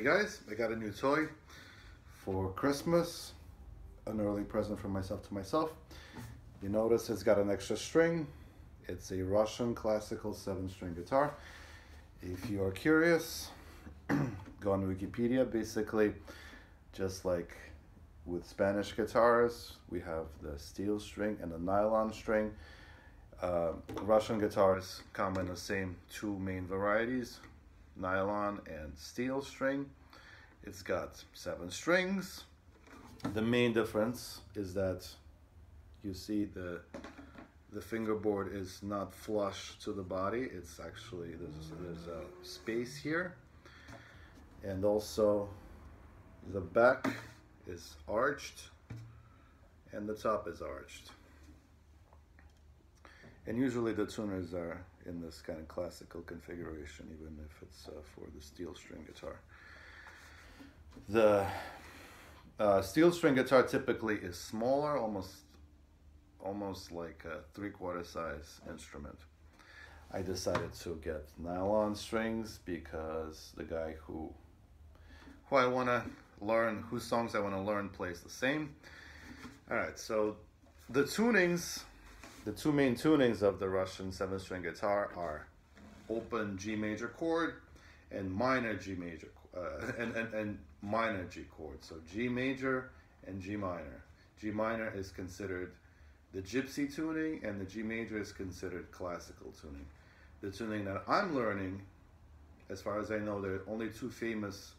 guys, I got a new toy for Christmas, an early present from myself to myself. You notice it's got an extra string. It's a Russian classical 7-string guitar. If you are curious, go on Wikipedia. Basically, just like with Spanish guitars, we have the steel string and the nylon string. Russian guitars come in the same two main varieties, nylon and steel string. It's got 7 strings. The main difference is that you see the fingerboard is not flush to the body. It's actually, there's a space here. And also the back is arched and the top is arched. And usually the tuners are in this kind of classical configuration, even if it's for the steel string guitar. The steel string guitar typically is smaller, almost like a 3/4 size instrument. I decided to get nylon strings because the guy who I want to learn, whose songs I want to learn, plays the same. All right, so the tunings, the two main tunings of the Russian 7-string guitar are open G major chord and minor G major and minor G chord. So G major and G minor. G minor is considered the gypsy tuning and the G major is considered classical tuning. The tuning that I'm learning, as far as I know, there are only 2 famous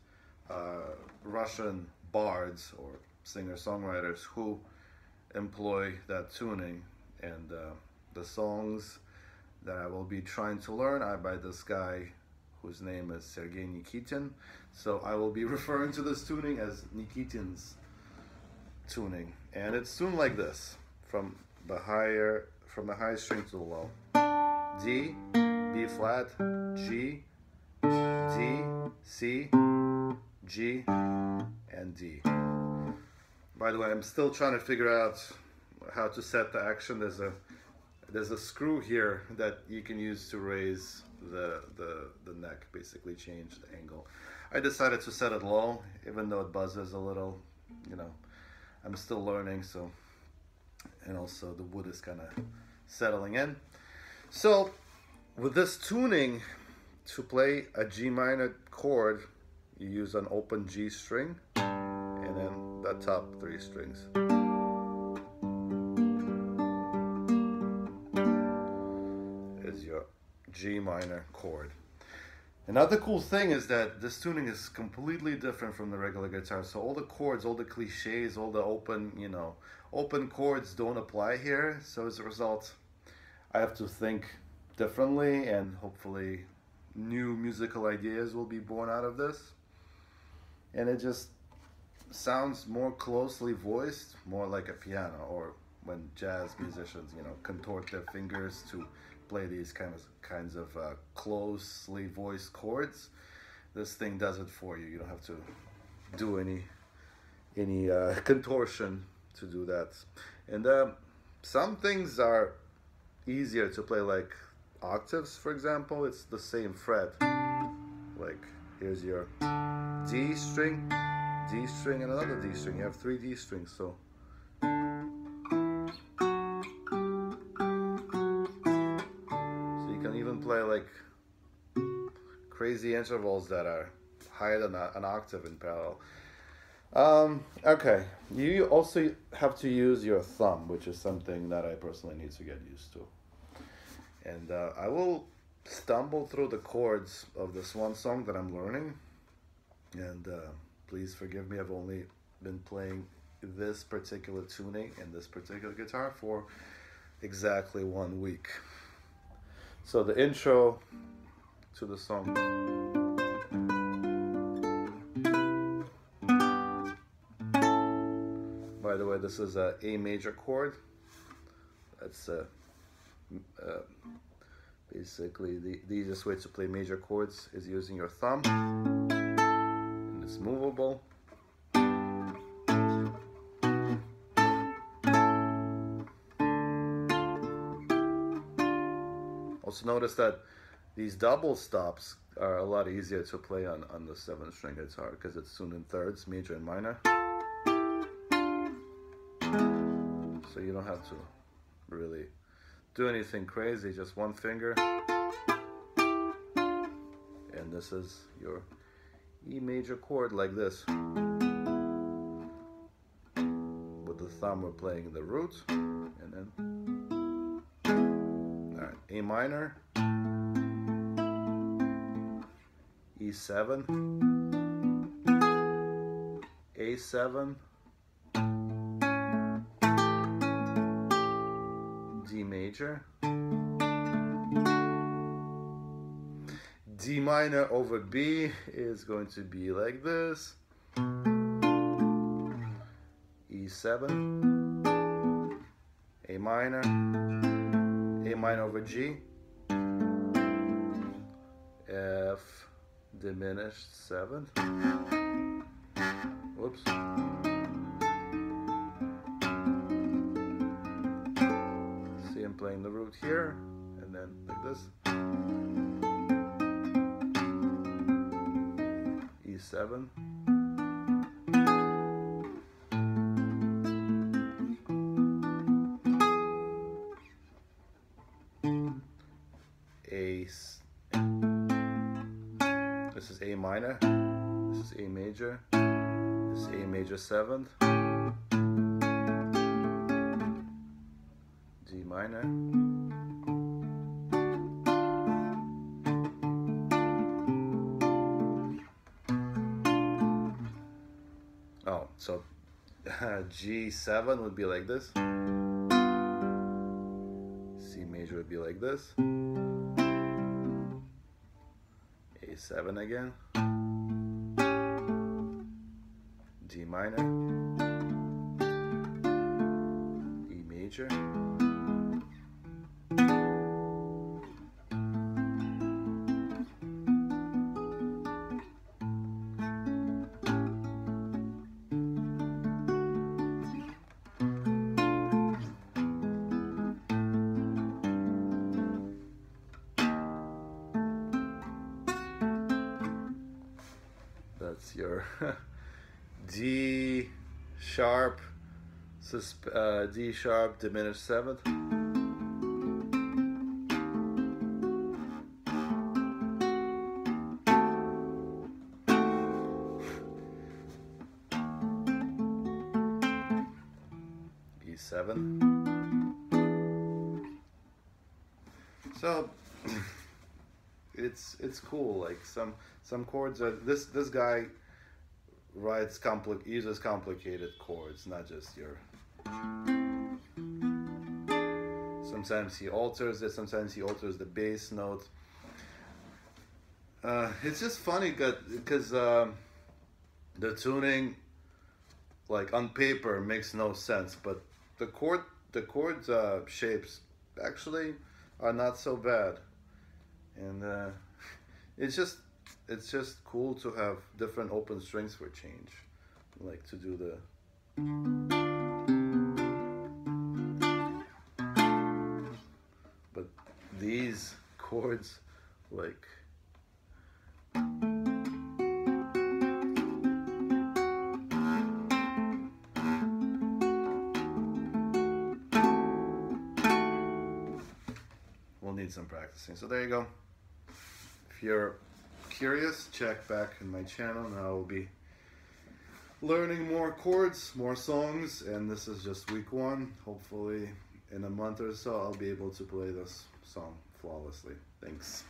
Russian bards or singer-songwriters who employ that tuning, and the songs that I will be trying to learn are by this guy whose name is Sergey Nikitin. So I will be referring to this tuning as Nikitin's tuning, and it's tuned like this, from the high string to the low. D, B flat, G, D, C, G, and D. By the way, I'm still trying to figure out how to set the action. There's a screw here that you can use to raise the neck, basically change the angle. I decided to set it low, even though it buzzes a little, you know, I'm still learning, so, and also the wood is kind of settling in. So with this tuning, to play a G minor chord, you use an open G string and then the top 3 strings. Is your G minor chord. Another cool thing is that this tuning is completely different from the regular guitar. So all the chords, all the cliches, all the open chords don't apply here. So as a result, I have to think differently, and hopefully new musical ideas will be born out of this. And it just sounds more closely voiced, more like a piano, or when jazz musicians, contort their fingers to play these kinds of closely voiced chords. This thing does it for you. You don't have to do any contortion to do that. And some things are easier to play, like octaves, for example. It's the same fret. Like here's your D string, and another D string. You have 3 D strings, so you can even play like crazy intervals that are higher than an octave in parallel. Okay, you also have to use your thumb, which is something that I personally need to get used to. And I will stumble through the chords of this one song that I'm learning. And please forgive me, I've only been playing this particular tuning and this particular guitar for exactly 1 week. So the intro to the song. By the way, this is a A major chord. That's basically the easiest way to play major chords is using your thumb. And it's movable. Also notice that These double stops are a lot easier to play on the 7-string guitar because it's tuned in thirds, major and minor. So you don't have to really do anything crazy, just one finger. And this is your E major chord like this. With the thumb we're playing the root, and then, all right, A minor, E7, A7, D major, D minor over B is going to be like this, E7, A minor over G, F diminished 7, whoops, see I'm playing the root here, and then like this, E7, this is A minor, this is A major, this is A major 7th, G minor, oh, so G7 would be like this, C major would be like this, A7 again, D minor, E major, that's your D sharp diminished 7th, E7. So it's cool. Like some chords are this guy writes uses complicated chords, not just your. Sometimes he alters it. Sometimes he alters the bass note. It's just funny because the tuning, like on paper, makes no sense, but the chord shapes actually are not so bad, and it's just cool to have different open strings for change, like to do the. But these chords, like. We'll need some practicing. So there you go. If you're curious, check back in my channel. Now I'll be learning more chords, more songs, and this is just week 1. Hopefully in a month or so I'll be able to play this song flawlessly. Thanks.